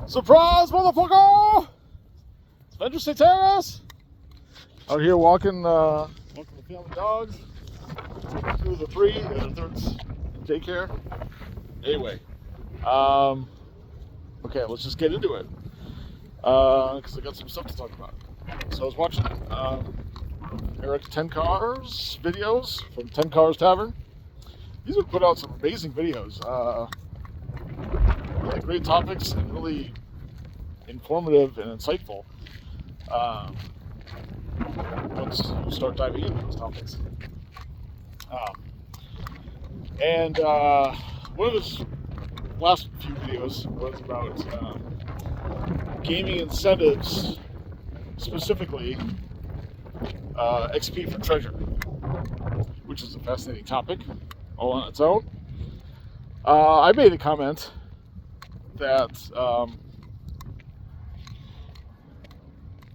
Surprise, motherfucker! It's Venger Satanis! Out here walking the family dogs. Two of the three, and the third's in daycare. Anyway, okay, let's just get into it. Because I got some stuff to talk about. So I was watching Eric 10 Cars videos from 10 Cars Tavern. He's been put out some amazing videos. Really great topics and really informative and insightful once you start diving into those topics. And one of his last few videos was about gaming incentives, specifically XP for treasure, which is a fascinating topic all on its own. I made a comment that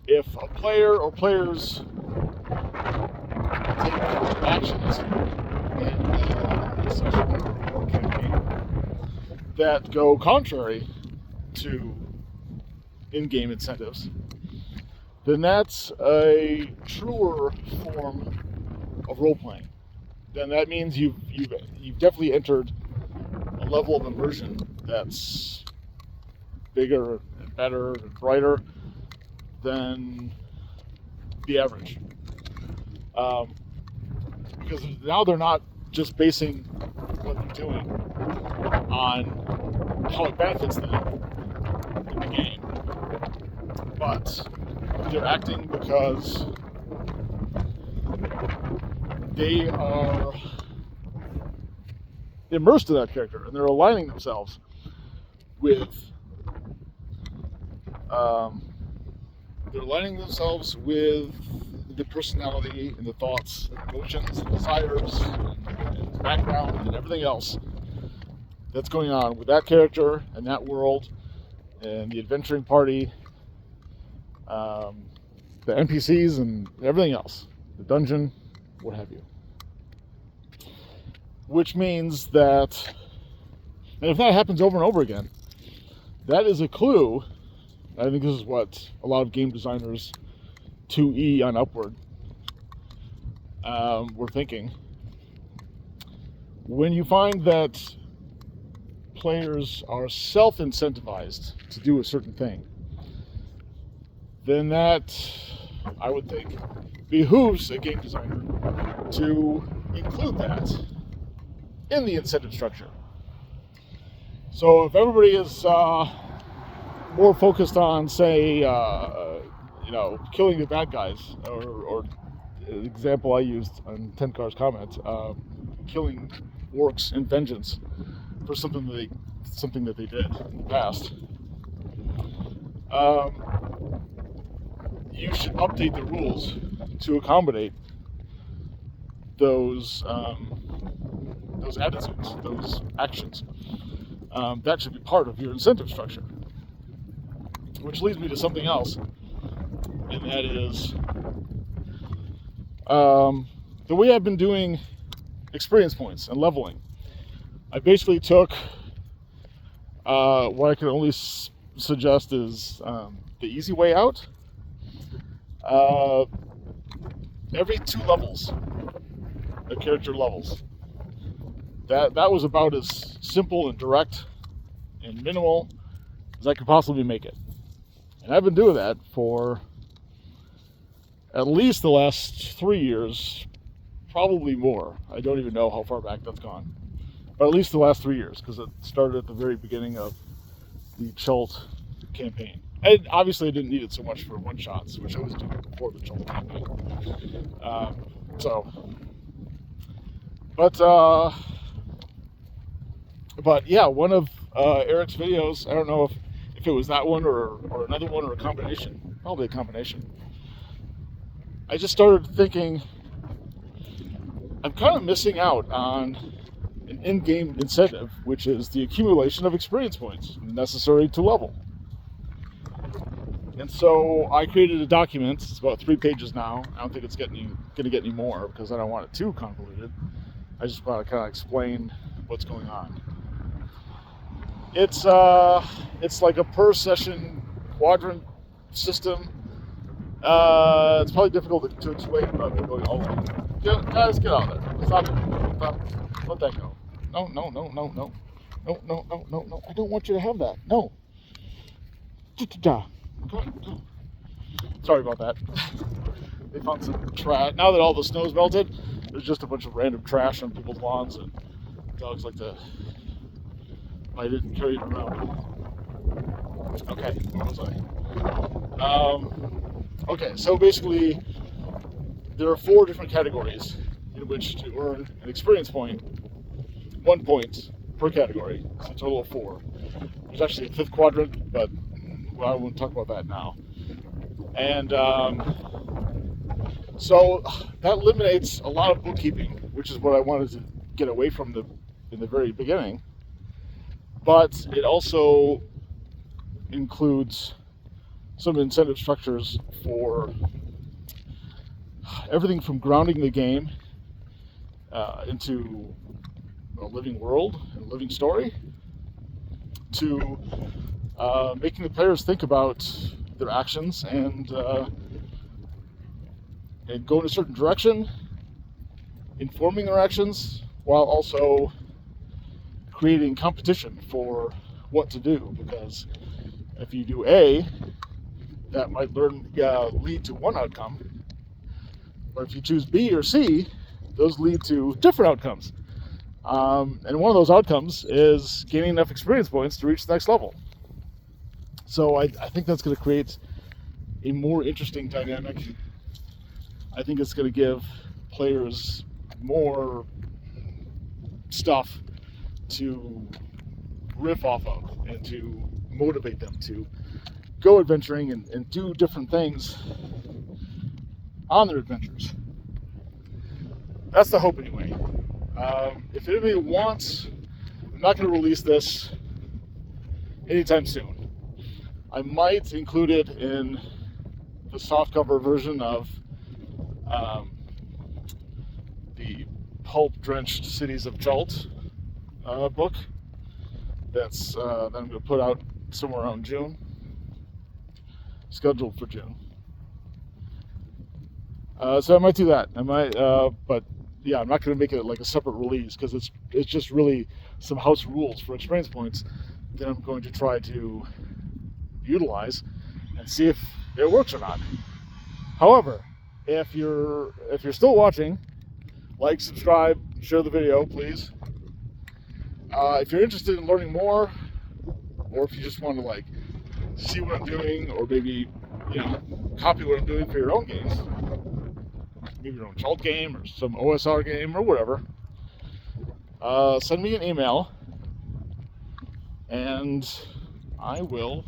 if a player or players take actions in a session or campaign that go contrary to in-game incentives, then that's a truer form of role-playing. Then that means you've definitely entered a level of immersion that's bigger and better and brighter than the average. Because now they're not just basing what they're doing on how it benefits them in the game, but they're acting because they are immersed in that character and they're aligning themselves with the personality and the thoughts and emotions and desires and background and everything else that's going on with that character and that world and the adventuring party, the NPCs and everything else, the dungeon, what have you. Which means that, and if that happens over and over again, that is a clue. I think this is what a lot of game designers 2E on upward were thinking. When you find that players are self-incentivized to do a certain thing, then that, I would think, behooves a game designer to include that in the incentive structure. So if everybody is more focused on, say, killing the bad guys, or the example I used on 10 Cars comment, killing orcs in vengeance for something that they did in the past, you should update the rules to accommodate those attitudes, those actions. That should be part of your incentive structure. Which leads me to something else, and that is the way I've been doing experience points and leveling. I basically took what I can only suggest is the easy way out. Every 2 levels, a character levels. That was about as simple and direct and minimal as I could possibly make it. And I've been doing that for at least the last 3 years, probably more. I don't even know how far back that's gone. But at least the last 3 years, because it started at the very beginning of the Chult campaign. And obviously I didn't need it so much for one-shots, which I was doing before the Chult campaign. But yeah, one of Eric's videos, I don't know if it was that one or another one or a combination, probably a combination. I just started thinking, I'm kind of missing out on an in-game incentive, which is the accumulation of experience points necessary to level. And so I created a document. It's about 3 pages now. I don't think it's going to get any more because I don't want it too convoluted. I just want to kind of explain what's going on. It's It's like a per session quadrant system. It's probably difficult to explain without going all the way. Guys, get out of there. Stop it. Stop. Let that go. No. No. I don't want you to have that. No. Go. Sorry about that. They found some trash. Now that all the snow's melted, there's just a bunch of random trash on people's lawns, and dogs like to bite it and carry it around. Okay, where was I? Okay, so basically, there are 4 different categories in which to earn an experience point. 1 point per category. It's a total of 4. There's actually a 5th quadrant, but I won't talk about that now. And so that eliminates a lot of bookkeeping, which is what I wanted to get away from in the very beginning. But it also includes some incentive structures for everything from grounding the game into a living world and a living story to making the players think about their actions and go in a certain direction, informing their actions, while also creating competition for what to do. Because if you do A, that might lead to one outcome, but if you choose B or C, those lead to different outcomes. And one of those outcomes is gaining enough experience points to reach the next level. So I think that's going to create a more interesting dynamic. I think it's going to give players more stuff to riff off of and to motivate them to go adventuring and do different things on their adventures. That's the hope anyway. If anybody wants, I'm not going to release this anytime soon. I might include it in the softcover version of the pulp-drenched Cities of Chult book that I'm going to put out somewhere around June, scheduled for June. So I might do that. I might, but yeah, I'm not going to make it like a separate release because it's just really some house rules for experience points that I'm going to try to utilize and see if it works or not. However, if you're still watching, like, subscribe, share the video, please. If you're interested in learning more, or if you just want to like see what I'm doing, or maybe copy what I'm doing for your own games, maybe your own Chult game or some OSR game or whatever, send me an email, and I will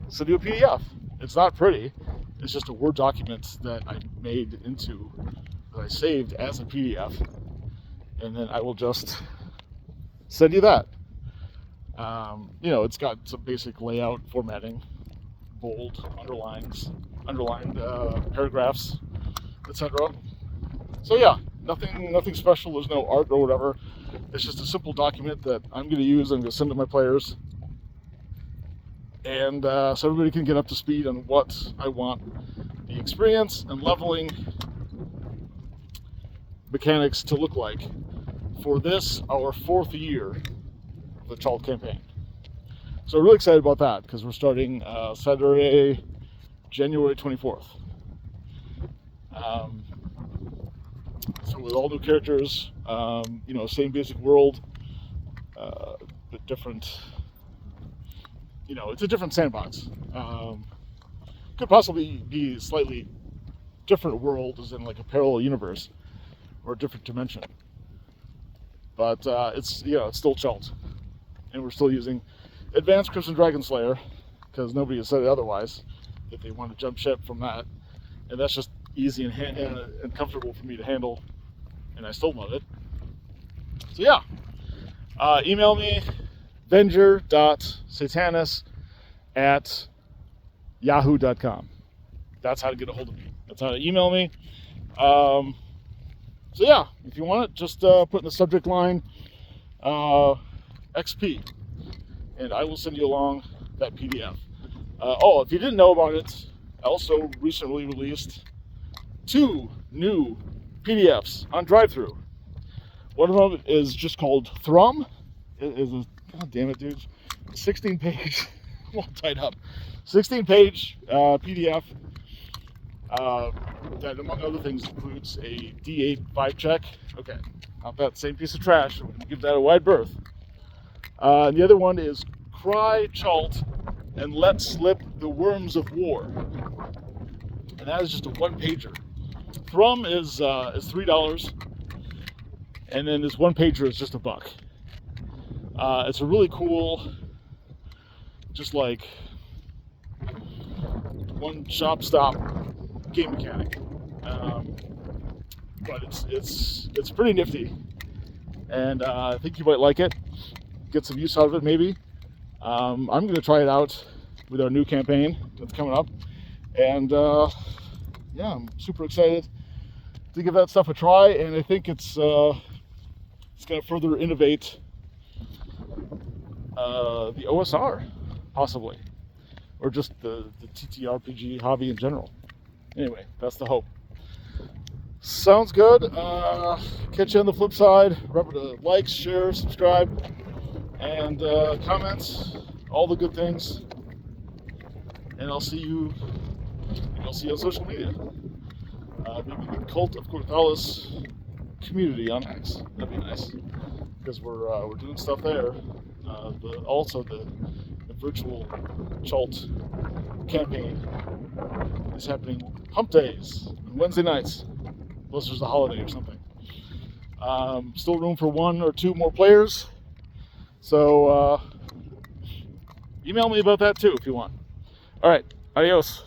send you a PDF. It's not pretty. It's just a Word document that I saved as a PDF, and then I will just send you that. It's got some basic layout, formatting, bold, underlined paragraphs, etc. So yeah, nothing special. There's no art or whatever. It's just a simple document that I'm going to use. I'm going to send to my players, and so everybody can get up to speed on what I want the experience and leveling mechanics to look like for this, our 4th year of the Chult campaign. So I'm really excited about that because we're starting Saturday, January 24th. So with all new characters, same basic world, but different. It's a different sandbox. Could possibly be a slightly different world, as in like a parallel universe or a different dimension. But it's still Chult, and we're still using Advanced Crimson Dragon Slayer because nobody has said it otherwise that they want to jump ship from that, and that's just easy and comfortable for me to handle, and I still love it. So yeah, email me venger.satanis@yahoo.com. That's how to get a hold of me. That's how to email me. So yeah, if you want it, just put in the subject line XP, and I will send you along that PDF. If you didn't know about it, I also recently released 2 new PDFs on drive-through. One of them is just called Thrum. It is a, god damn it, dude, 16-page, I'm all tied up, 16-page PDF that, among other things, includes a D8 vibe check. Okay, not that same piece of trash. We'll give that a wide berth. And the other one is Cry, Chalt, and Let Slip the Worms of War. And that is just a one-pager. Thrum is $3, and then this one-pager is just $1. It's a really cool, just like one shop stop game mechanic, but it's pretty nifty, and I think you might like it. Get some use out of it, maybe. I'm going to try it out with our new campaign that's coming up, and yeah, I'm super excited to give that stuff a try, and I think it's going to further innovate the OSR, possibly, or just the TTRPG hobby in general. Anyway, that's the hope. Sounds good. Catch you on the flip side. Remember to like, share, subscribe, and comments, all the good things. And I'll see you on social media. Maybe the Cult of Corthalis community on X. That'd be nice, because we're doing stuff there. Also the virtual Chalt campaign is happening hump days on Wednesday nights, unless there's a holiday or something. Still room for 1 or 2 more players, so email me about that too if you want. All right, adios.